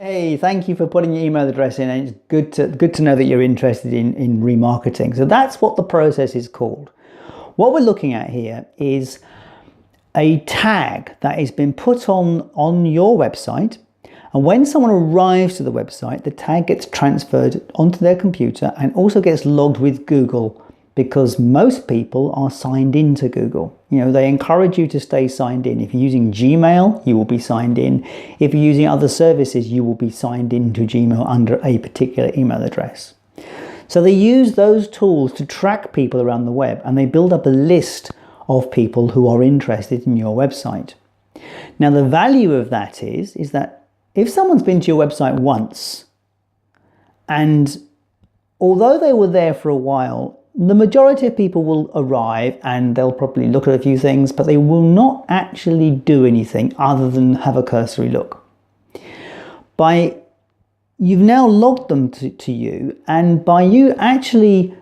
Hey, thank you for putting your email address in, and it's good to know that you're interested in remarketing. So that's what the process is called. What we're looking at here is a tag that has been put on your website, and when someone arrives to the website, the tag gets transferred onto their computer and also gets logged with Google, because most people are signed into Google. They encourage you to stay signed in. If you're using Gmail, you will be signed in. If you're using other services, you will be signed into Gmail under a particular email address. So they use those tools to track people around the web, and they build up a list of people who are interested in your website. Now, the value of that is that if someone's been to your website once, and although they were there for a while, the majority of people will arrive and they'll probably look at a few things, but they will not actually do anything other than have a cursory look. You've now logged them to you, and by you actually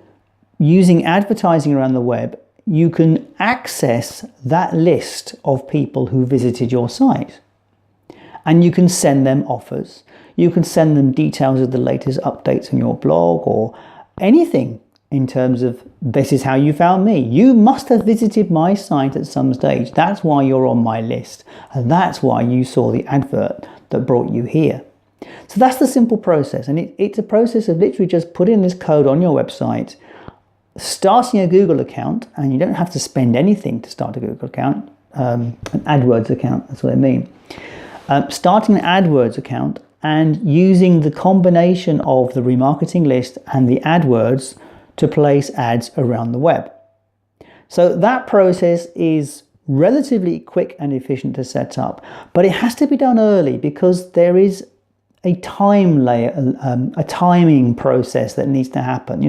using advertising around the web, you can access that list of people who visited your site. And you can send them offers. You can send them details of the latest updates on your blog or anything in terms of, this is how you found me. You must have visited my site at some stage. That's why you're on my list. And that's why you saw the advert that brought you here. So that's the simple process. And it's a process of literally just putting this code on your website, starting a Google account, and you don't have to spend anything to start a Google account, an AdWords account, that's what I mean. Starting an AdWords account and using the combination of the remarketing list and the AdWords to place ads around the web. So that process is relatively quick and efficient to set up, but it has to be done early because there is a timing process that needs to happen.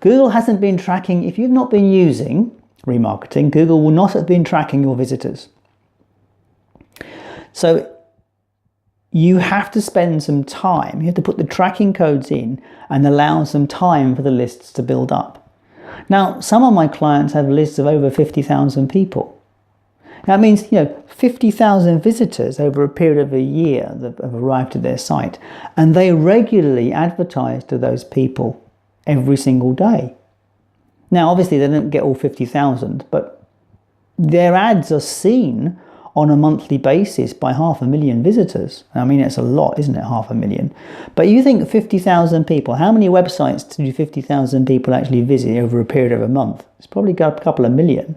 Google hasn't been tracking, if you've not been using remarketing, Google will not have been tracking your visitors. So you have to spend some time. You have to put the tracking codes in and allow some time for the lists to build up. Now, some of my clients have lists of over 50,000 people. That means, 50,000 visitors over a period of a year that have arrived at their site, and they regularly advertise to those people every single day. Now, obviously, they don't get all 50,000, but their ads are seen on a monthly basis by 500,000 visitors. I mean, it's a lot, isn't it, 500,000? But you think 50,000 people, how many websites do 50,000 people actually visit over a period of a month? It's probably got a couple of million.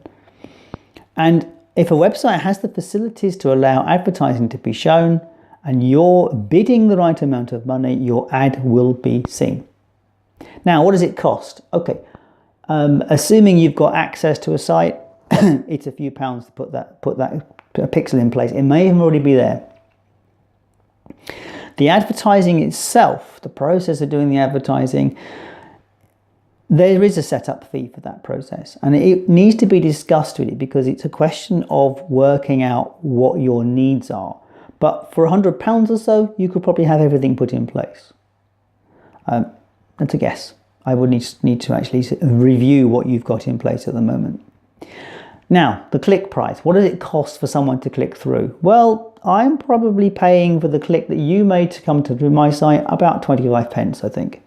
And if a website has the facilities to allow advertising to be shown and you're bidding the right amount of money, your ad will be seen. Now, what does it cost? Okay, assuming you've got access to a site, it's a few pounds to put that pixel in place. It may even already be there. The advertising itself, the process of doing the advertising, there is a setup fee for that process, and it needs to be discussed with you because it's a question of working out what your needs are. But for £100 or so, you could probably have everything put in place. That's a guess. I would need to actually review what you've got in place at the moment. Now, the click price. What does it cost for someone to click through? Well, I'm probably paying for the click that you made to come to my site about 25 pence, I think.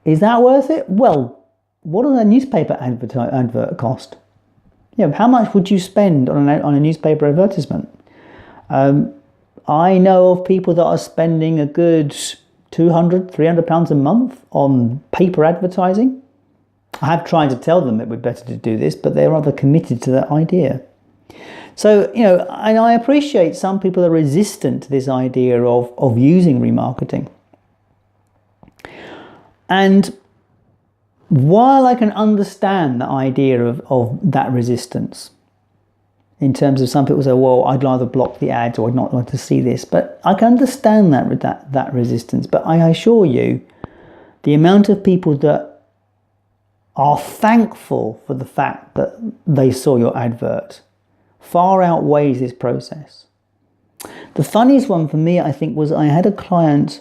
Is that worth it? Well, what does a newspaper advert cost? How much would you spend on a newspaper advertisement? I know of people that are spending a good £200, £300 a month on paper advertising. I have tried to tell them it would be better to do this, but they're rather committed to that idea. So, and I appreciate some people are resistant to this idea of using remarketing. And while I can understand the idea of that resistance, in terms of some people say, well, I'd rather block the ads or I'd not like to see this, but I can understand that resistance. But I assure you, the amount of people that are thankful for the fact that they saw your advert far outweighs this process. The funniest one for me, I think, was I had a client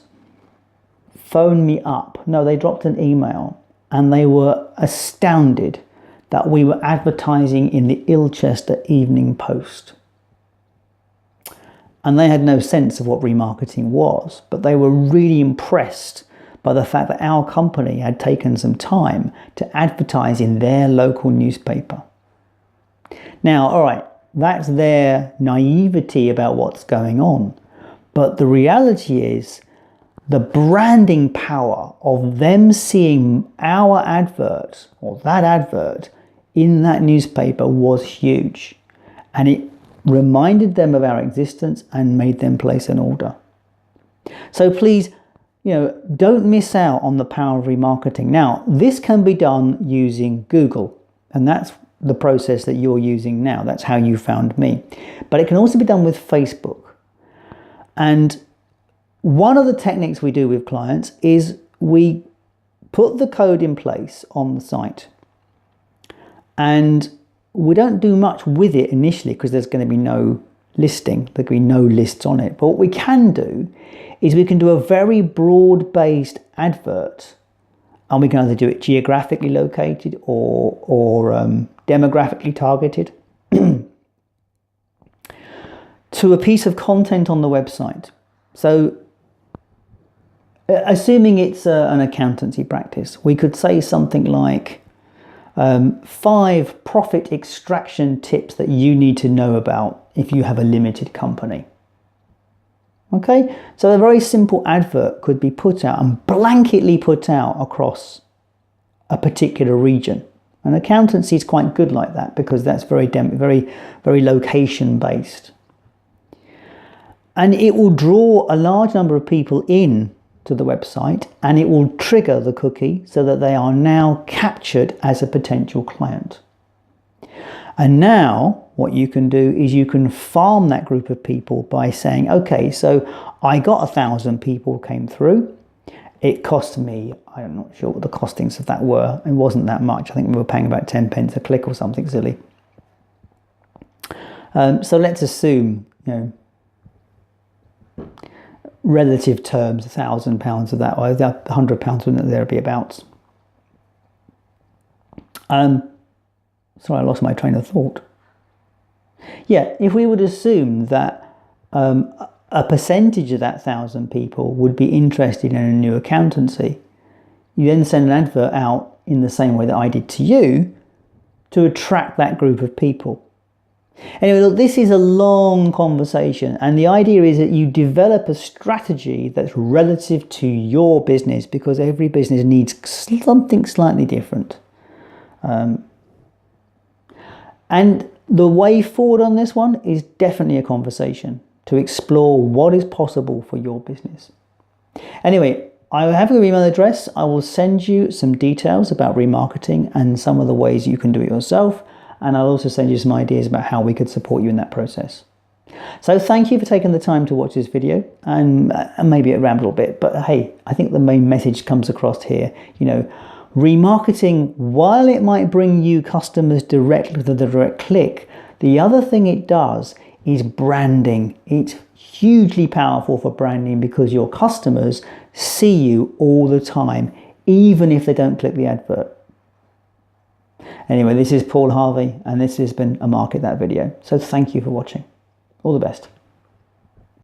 phone me up. No, they dropped an email and they were astounded that we were advertising in the Ilchester Evening Post. and they had no sense of what remarketing was, but they were really impressed by the fact that our company had taken some time to advertise in their local newspaper. Now, all right, that's their naivety about what's going on, but the reality is the branding power of them seeing our advert, or that advert, in that newspaper was huge, and it reminded them of our existence and made them place an order. So please, don't miss out on the power of remarketing. Now, this can be done using Google, and that's the process that you're using now. That's how you found me. But it can also be done with Facebook. And one of the techniques we do with clients is we put the code in place on the site, and we don't do much with it initially because there's going to be no listing, there can be no lists on it. But what we can do is we can do a very broad-based advert, and we can either do it geographically located or demographically targeted to a piece of content on the website. So assuming it's an accountancy practice, we could say something like 5 profit extraction tips that you need to know about if you have a limited company. Okay, so a very simple advert could be put out and blanketly put out across a particular region. And accountancy is quite good like that because that's very location based. And it will draw a large number of people in to the website, and it will trigger the cookie so that they are now captured as a potential client. And now what you can do is you can farm that group of people by saying, okay, so I got 1,000 people came through. It cost me, I'm not sure what the costings of that were. It wasn't that much. I think we were paying about 10 pence a click or something silly. So let's assume, relative terms, £1,000 of that, or £100 wouldn't there be about. Sorry, I lost my train of thought. Yeah, if we would assume that a percentage of that 1,000 people would be interested in a new accountancy, you then send an advert out in the same way that I did to you to attract that group of people. Anyway, look, this is a long conversation, and the idea is that you develop a strategy that's relative to your business, because every business needs something slightly different. And the way forward on this one is definitely a conversation to explore what is possible for your business. Anyway, I have your email address. I will send you some details about remarketing and some of the ways you can do it yourself. And I'll also send you some ideas about how we could support you in that process. So thank you for taking the time to watch this video, and maybe it rambled a bit, but hey, I think the main message comes across here. Remarketing, while it might bring you customers directly to the direct click, the other thing it does is branding. It's hugely powerful for branding because your customers see you all the time, even if they don't click the advert. Anyway, this is Paul Harvey, and this has been a Market That video. So thank you for watching. All the best.